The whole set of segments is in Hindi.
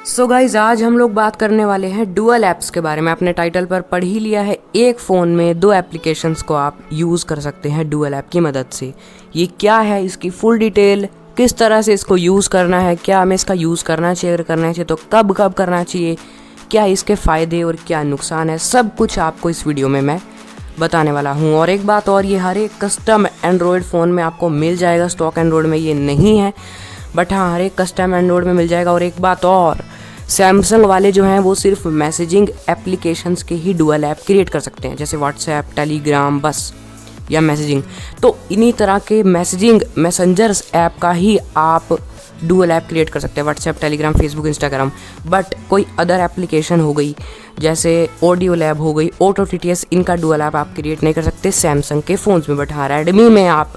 सो गाइज आज हम लोग बात करने वाले हैं डुअल ऐप्स के बारे में। आपने टाइटल पर पढ़ ही लिया है, एक फ़ोन में दो एप्लीकेशंस को आप यूज़ कर सकते हैं डुअल ऐप की मदद से। ये क्या है, इसकी फुल डिटेल, किस तरह से इसको यूज़ करना है, क्या हमें इसका यूज़ करना चाहिए, अगर करना चाहिए तो कब कब करना चाहिए, क्या इसके फ़ायदे और क्या नुकसान है, सब कुछ आपको इस वीडियो में मैं बताने वाला हूँ। और एक बात और, ये हर एक कस्टम एंड्रॉयड फ़ोन में आपको मिल जाएगा, स्टॉक एंड्रॉयड में ये नहीं है, बट हाँ हर एक कस्टम एंड्रॉयड में मिल जाएगा। और एक बात और, सैमसंग वाले जो हैं वो सिर्फ मैसेजिंग एप्लीकेशंस के ही डुअल ऐप क्रिएट कर सकते हैं, जैसे व्हाट्सएप, टेलीग्राम बस या मैसेजिंग। तो इन्हीं तरह के मैसेजिंग मैसेंजर्स ऐप का ही आप डुअल ऐप क्रिएट कर सकते हैं, WhatsApp, Telegram, Facebook, Instagram. But कोई अदर एप्लीकेशन हो गई जैसे ऑडियो लैब हो गई, ऑटो TTS, इनका डुअल ऐप आप क्रिएट नहीं कर सकते सैमसंग के फ़ोन्स में। बट हाँ रेडमी में आप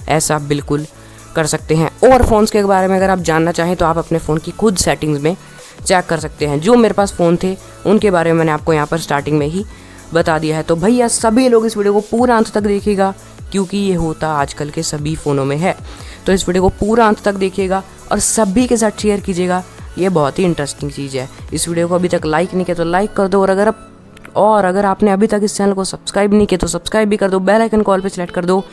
ऐसा बिल्कुल कर सकते हैं। और फ़ोन्स के बारे में अगर आप जानना चाहें तो आप अपने फ़ोन की खुद सेटिंग्स में चेक कर सकते हैं। जो मेरे पास फ़ोन थे उनके बारे में मैंने आपको यहाँ पर स्टार्टिंग में ही बता दिया है। तो भैया सभी लोग इस वीडियो को पूरा अंत तक देखिएगा, क्योंकि ये होता आजकल के सभी फ़ोनों में है। तो इस वीडियो को पूरा अंत तक देखिएगा और सभी के साथ शेयर कीजिएगा, ये बहुत ही इंटरेस्टिंग चीज़ है। इस वीडियो को अभी तक लाइक नहीं किया तो लाइक कर दो, और अगर आपने अभी तक इस चैनल को सब्सक्राइब नहीं किया तो सब्सक्राइब भी कर दो, बेल आइकन कॉल पे सेलेक्ट कर दो।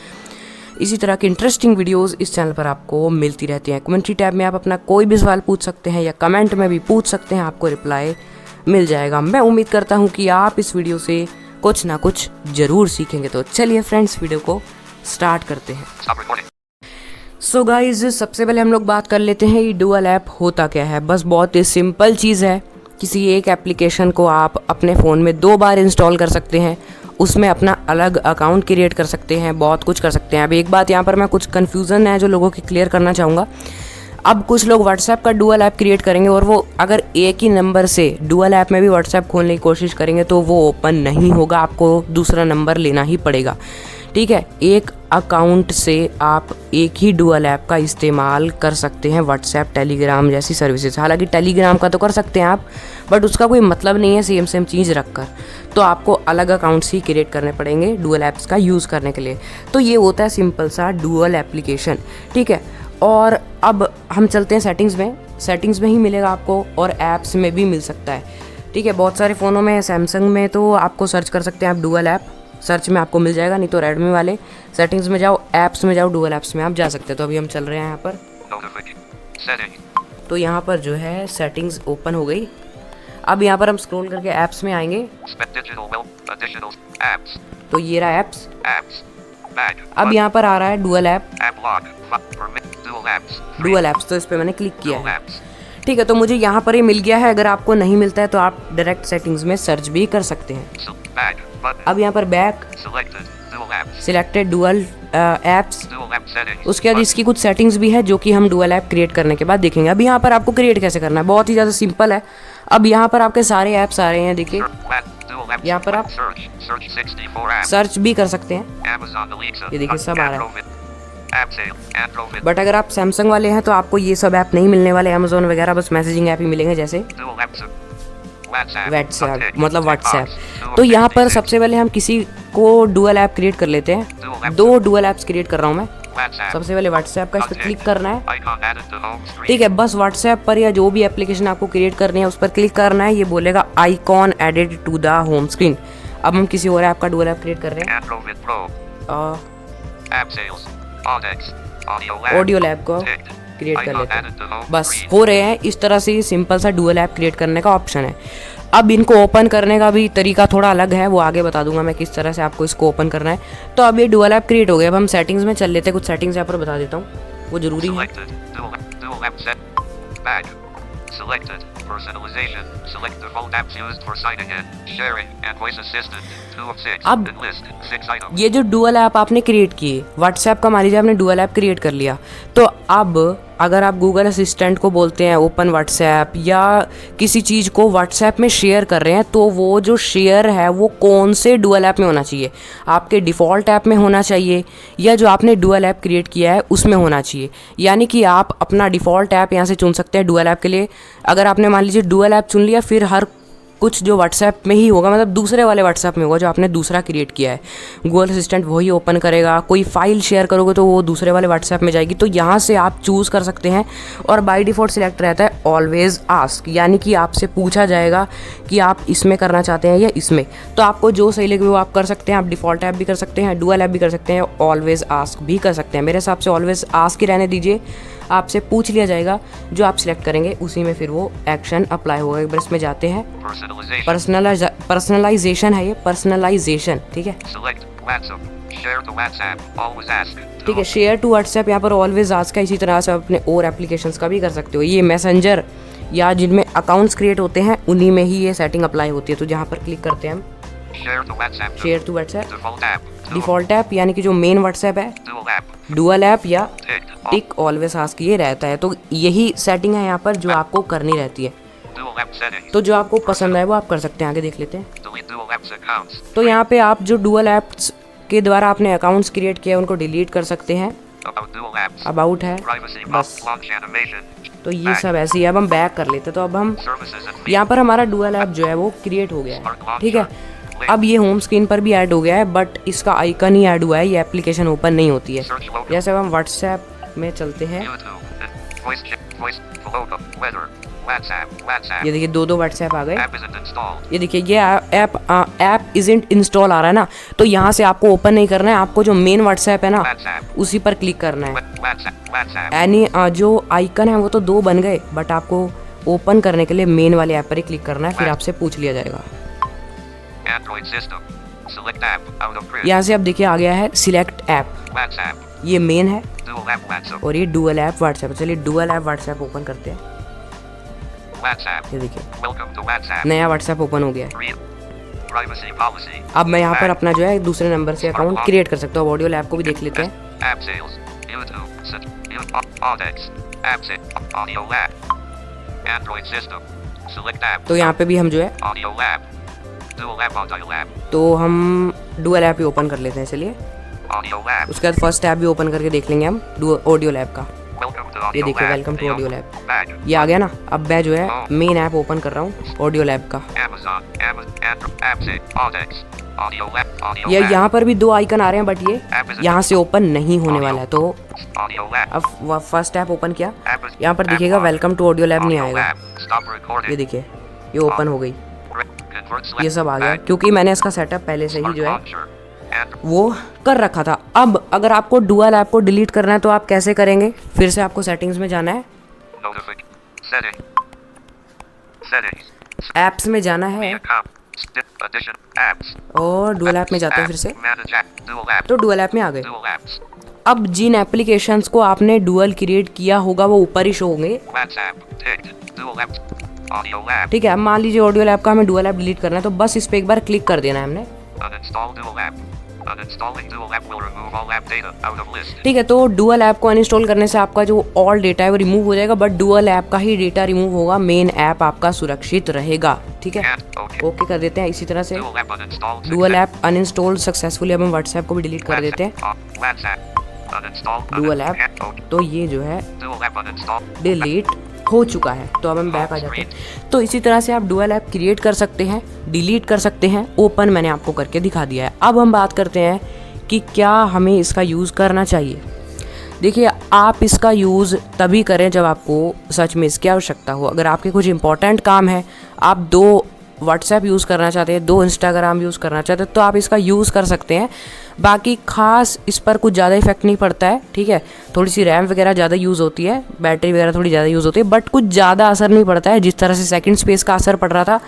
इसी तरह की इंटरेस्टिंग वीडियोस इस चैनल पर आपको मिलती रहती हैं। कमेंट्री टैब में आप अपना कोई भी सवाल पूछ सकते हैं या कमेंट में भी पूछ सकते हैं, आपको रिप्लाई मिल जाएगा। मैं उम्मीद करता हूं कि आप इस वीडियो से कुछ ना कुछ ज़रूर सीखेंगे। तो चलिए फ्रेंड्स, वीडियो को स्टार्ट करते हैं। सो गाइज सबसे पहले हम लोग बात कर लेते हैं ये डुअल ऐप होता क्या है। बस बहुत ही सिंपल चीज़ है, किसी एक एप्लीकेशन को आप अपने फ़ोन में 2 बार इंस्टॉल कर सकते हैं, उसमें अपना अलग अकाउंट क्रिएट कर सकते हैं, बहुत कुछ कर सकते हैं। अब एक बात यहाँ पर मैं कुछ कन्फ्यूज़न है जो लोगों की क्लियर करना चाहूँगा। अब कुछ लोग व्हाट्सएप का डुअल ऐप क्रिएट करेंगे और वो अगर एक ही नंबर से डुअल ऐप में भी व्हाट्सएप खोलने की कोशिश करेंगे तो वो ओपन नहीं होगा, आपको दूसरा नंबर लेना ही पड़ेगा। ठीक है, एक अकाउंट से आप एक ही डुअल ऐप का इस्तेमाल कर सकते हैं व्हाट्सएप, टेलीग्राम जैसी सर्विसेज। हालांकि टेलीग्राम का तो कर सकते हैं आप, बट उसका कोई मतलब नहीं है सेम चीज़ रखकर, तो आपको अलग अकाउंट्स ही क्रिएट करने पड़ेंगे डुअल ऐप्स का यूज़ करने के लिए। तो ये होता है सिंपल सा डुअल एप्लीकेशन। ठीक है, और अब हम चलते हैं सेटिंग्स में ही मिलेगा आपको और ऐप्स में भी मिल सकता है। ठीक है, बहुत सारे फ़ोनों में, सैमसंग में तो आपको सर्च कर सकते हैं आप डुअल ऐप, सर्च में आपको मिल जाएगा, नहीं तो रेडमी वाले सेटिंग्स में जाओ, ऐप्स में जाओ, डुअल ऐप्स में आप जा सकते हैं। तो अभी हम चल रहे हैं यहाँ पर, तो यहाँ पर जो है सेटिंग्स ओपन हो गई। अब यहाँ पर हम स्क्रॉल करके ऐप्स में आएंगे, तो ये रहा ऐप्स। अब यहाँ पर आ रहा है डुअल ऐप, तो इस पर मैंने क्लिक किया है। ठीक है, तो मुझे यहाँ पर ही मिल गया है। अगर आपको नहीं मिलता है तो आप डायरेक्ट सेटिंग्स में सर्च भी कर सकते हैं। अब यहाँ पर बैक, सिलेक्टेड डुअल ऐप्स, उसके बाद इसकी कुछ सेटिंग्स भी है जो कि हम डुअल ऐप क्रिएट करने के बाद देखेंगे। अब यहाँ पर आपको क्रिएट कैसे करना है, बहुत ही ज़्यादा सिंपल है। अब यहाँ पर आपके सारे ऐप्स आ रहे हैं, देखिए यहाँ पर आप सर्च भी कर सकते हैं, ये देखिए सब आ रहा है। बट अगर आप सैमसंग वाले हैं तो आपको ये सब ऐप नहीं मिलने वाले, अमेजोन वगैरह, बस मैसेजिंग ऐप ही मिलेंगे, जैसे व्हाट्सएप, मतलब व्हाट्सएप। तो यहाँ पर सबसे पहले हम किसी को डुअल ऐप क्रिएट कर लेते हैं। 2 डुअल ऐप्स क्रिएट कर रहा हूँ मैं। सबसे पहले व्हाट्सएप का, इस पर क्लिक करना है। ठीक है, बस व्हाट्सएप पर या जो भी एप्लीकेशन आपको क्रिएट करनी है उस पर क्लिक करना है। ये बोलेगा icon added to the home screen. अब हम किसी और ऐप का डुअल ऐप क्रिएट कर रहे हैं, ऑडियो लैब को क्रिएट कर लेते हैं। बस हो रहे हैं। इस तरह से सिंपल सा डुअल ऐप क्रिएट करने का ऑप्शन है। अब इनको ओपन करने का भी तरीका थोड़ा अलग है, वो आगे बता दूंगा मैं किस तरह से आपको इसको ओपन करना है। तो अब ये डुअल ऐप क्रिएट हो गया। अब हम सेटिंग्स में चल लेते हैं, कुछ सेटिंग्स यहाँ पर बता देता हूँ, वो जरूरी है। अब ये जो डुअल ऐप आपने क्रिएट किए, व्हाट्सएप का मान लीजिए आपने डुअल ऐप क्रिएट कर लिया, तो अब अगर आप गूगल असिस्टेंट को बोलते हैं ओपन व्हाट्सएप या किसी चीज़ को व्हाट्सएप में शेयर कर रहे हैं, तो वो जो शेयर है वो कौन से डुअल ऐप में होना चाहिए, आपके डिफ़ॉल्ट ऐप में होना चाहिए या जो आपने डुअल ऐप क्रिएट किया है उसमें होना चाहिए। यानी कि आप अपना डिफ़ॉल्ट ऐप यहाँ से चुन सकते हैं डुअल ऐप के लिए। अगर आपने मान लीजिए डुअल ऐप चुन लिया, फिर हर कुछ जो व्हाट्सएप में ही होगा, मतलब दूसरे वाले व्हाट्सएप में होगा जो आपने दूसरा क्रिएट किया है। गूगल असिस्टेंट वही ओपन करेगा। कोई फाइल शेयर करोगे तो वो दूसरे वाले व्हाट्सएप में जाएगी। तो यहाँ से आप चूज़ कर सकते हैं और बाय डिफ़ॉल्ट सिलेक्ट रहता है ऑलवेज़ आस्क, यानी कि आपसे पूछा जाएगा कि आप इसमें करना चाहते हैं या इसमें। तो आपको जो सही लगे वो आप कर सकते हैं। आप डिफ़ॉल्ट ऐप भी कर सकते हैं, डुअल ऐप भी कर सकते हैं, ऑलवेज़ आस्क भी कर सकते हैं। मेरे हिसाब से ऑलवेज़ आस्क ही रहने दीजिए। आपसे पूछ लिया जाएगा, जो आप सिलेक्ट करेंगे उसी में फिर वो एक्शन अप्लाई होगा। एक बार इसमें जाते हैं, पर्सनलाइजेशन है ये, पर्सनलाइजेशन, ठीक है। ठीक है, शेयर टू व्हाट्सएप, यहाँ पर ऑलवेज आस्क है। इसी तरह से अपने और एप्लीकेशंस का भी कर सकते हो। ये मैसेंजर या जिनमें अकाउंट्स क्रिएट होते हैं उन्हीं में ही ये सेटिंग अप्लाई होती है। तो जहाँ पर क्लिक करते हैं हम share to WhatsApp, default app यानी कि जो मेन व्हाट्सएप है, डुअल ऐप या टिक ऑलवेज आस्क ये रहता है। तो यही सेटिंग है यहाँ पर जो आपको करनी रहती है। तो जो आपको पसंद आए वो आप कर सकते हैं। आगे देख लेते हैं। तो यहाँ पे आप जो डुअल ऐप्स के द्वारा आपने अकाउंट्स क्रिएट किया उनको डिलीट कर सकते हैं। अबाउट है बस। तो ये सब ऐसे ही। अब हम बैक कर लेते हैं। तो अब हम यहाँ पर हमारा डुअल ऐप जो है वो क्रिएट हो गया है, ठीक है। अब ये होम स्क्रीन पर भी ऐड हो गया है, बट इसका आइकन ही ऐड हुआ है, ये एप्लीकेशन ओपन नहीं होती है। जैसे अब हम व्हाट्सएप में चलते हैं, ये देखिए दो व्हाट्सएप आ गए। ये देखिए ये ऐप इज़न्ट इंस्टॉल आ रहा है ना। तो यहाँ से आपको ओपन नहीं करना है, आपको जो मेन व्हाट्सएप है ना उसी पर क्लिक करना है। यानी जो आइकन है वो तो 2 बन गए, बट आपको ओपन करने के लिए मेन वाले ऐप पर ही क्लिक करना है। फिर आपसे पूछ लिया जाएगा। यहाँ से अब देखिए आ गया है सिलेक्ट ऐप, ये मेन है और ये डुअल ऐप व्हाट्सएप। चलिए डुअल ऐप व्हाट्सएप ओपन करते हैं। ये देखिए नया व्हाट्सएप ओपन हो गया है। अब मैं यहाँ पर अपना जो है दूसरे नंबर से अकाउंट क्रिएट कर सकता हूँ। ऑडियो लैब को भी देख लेते हैं। तो यहाँ पे भी हम जो है तो हम डुअल ऐप ही ओपन कर लेते हैं। चलिए उसके बाद फर्स्ट ऐप भी ओपन करके देख लेंगे हम ऑडियो लैब का। ये देखिए वेलकम टू ऑडियो लैब, ये आ गया ना। अब मैं जो है मेन ऐप ओपन कर रहा हूँ ऑडियो लैब का। ये यहाँ पर भी 2 आइकन आ रहे हैं, बट ये यहाँ से ओपन नहीं होने वाला है। तो अब फर्स्ट ऐप ओपन किया, यहाँ पर दिखेगा वेलकम टू ऑडियो लैब नहीं आएगा। ये देखिए ये ओपन हो गई, ये सब आ गया क्योंकि मैंने इसका सेटअप पहले से ही जो है वो कर रखा था। अब अगर आपको डुअल ऐप को डिलीट करना है तो आप कैसे करेंगे? फिर से आपको सेटिंग्स में जाना है, ऐप्स में जाना है और डुअल ऐप में जाते हैं फिर से। तो डुअल ऐप में आ गए। अब जिन एप्लीकेशंस को आपने डुअल क्रिएट किया होगा वो ऊपर ही शो होंगे, ठीक है। अब मान लीजिए ऑडियो लैब का हमें डुअल ऐप डिलीट करना है तो बस इस पे एक बार क्लिक कर देना है हमने, ठीक है। तो डुअल ऐप को अनइंस्टॉल करने से आपका जो ऑल डेटा है वो रिमूव हो जाएगा, बट डुअल ऐप का ही डेटा रिमूव होगा, मेन ऐप आपका सुरक्षित रहेगा, ठीक है। ओके कर देते हैं। इसी तरह से डुअल ऐप अनइंस्टॉल सक्सेसफुली। अब हम व्हाट्सएप को भी डिलीट कर देते हैं डुअल ऐप। तो ये जो है डिलीट हो चुका है। तो अब हम बैक आ जाते हैं। तो इसी तरह से आप डुअल ऐप क्रिएट कर सकते हैं, डिलीट कर सकते हैं, ओपन मैंने आपको करके दिखा दिया है। अब हम बात करते हैं कि क्या हमें इसका यूज़ करना चाहिए। देखिए आप इसका यूज़ तभी करें जब आपको सच में इसकी आवश्यकता हो। अगर आपके कुछ इंपॉर्टेंट काम है, आप 2 व्हाट्सएप यूज़ करना चाहते हैं, 2 इंस्टाग्राम यूज़ करना चाहते हैं, तो आप इसका यूज़ कर सकते हैं। बाकी खास इस पर कुछ ज़्यादा इफेक्ट नहीं पड़ता है, ठीक है। थोड़ी सी रैम वगैरह ज़्यादा यूज़ होती है, बैटरी वगैरह थोड़ी ज़्यादा यूज़ होती है, बट कुछ ज़्यादा असर नहीं पड़ता है। जिस तरह से सेकंड स्पेस का असर पड़ रहा था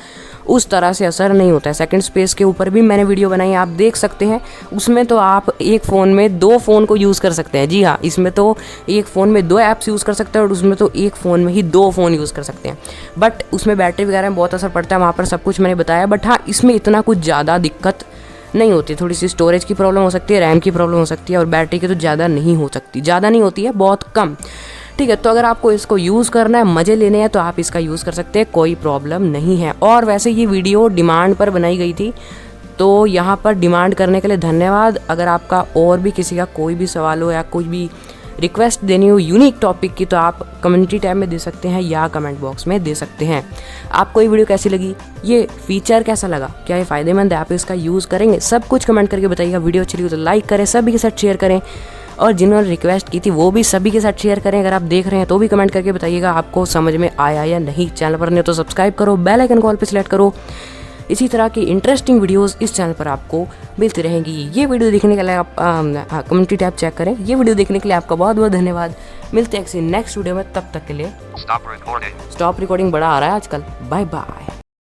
उस तरह से असर नहीं होता है। सेकंड स्पेस के ऊपर भी मैंने वीडियो बनाई, आप देख सकते हैं। उसमें तो आप एक फ़ोन में 2 फ़ोन को यूज़ कर सकते हैं। जी हाँ, इसमें तो एक फ़ोन में 2 ऐप्स यूज़ कर सकते हैं और उसमें तो एक फ़ोन में ही 2 फ़ोन यूज़ कर सकते हैं। बट उसमें बैटरी वगैरह में बहुत असर पड़ता है, वहाँ पर सब कुछ मैंने बताया। बट हाँ, इसमें इतना कुछ ज़्यादा दिक्कत नहीं होती। थोड़ी सी स्टोरेज की प्रॉब्लम हो सकती है, रैम की प्रॉब्लम हो सकती है, और बैटरी की तो ज़्यादा नहीं हो सकती, ज़्यादा नहीं होती है, बहुत कम, ठीक है। तो अगर आपको इसको यूज़ करना है, मज़े लेने हैं, तो आप इसका यूज़ कर सकते हैं, कोई प्रॉब्लम नहीं है। और वैसे ये वीडियो डिमांड पर बनाई गई थी, तो यहाँ पर डिमांड करने के लिए धन्यवाद। अगर आपका और भी किसी का कोई भी सवाल हो या कोई भी रिक्वेस्ट देनी हो यूनिक टॉपिक की तो आप कम्युनिटी टैब में दे सकते हैं या कमेंट बॉक्स में दे सकते हैं। आपको ये वीडियो कैसी लगी, ये फीचर कैसा लगा, क्या ये फ़ायदेमंद है, आप इसका यूज़ करेंगे, सब कुछ कमेंट करके बताइएगा। वीडियो अच्छी लगी तो लाइक करें, सभी के साथ शेयर करें और जिन्होंने रिक्वेस्ट की थी वो भी सभी के साथ शेयर करें। अगर आप देख रहे हैं तो भी कमेंट करके बताइएगा आपको समझ में आया या नहीं। चैनल पर नहीं तो सब्सक्राइब करो, बेल आइकन कॉल पे सिलेक्ट करो। इसी तरह की इंटरेस्टिंग वीडियोस इस चैनल पर आपको मिलती रहेंगी। ये वीडियो देखने के लिए आप कम्युनिटी टैब चेक करें। ये वीडियो देखने के लिए आपका बहुत बहुत धन्यवाद। मिलते हैं किसी नेक्स्ट वीडियो में, तब तक के लिए स्टॉप रिकॉर्डिंग बड़ा आ रहा है आजकल। Bye bye.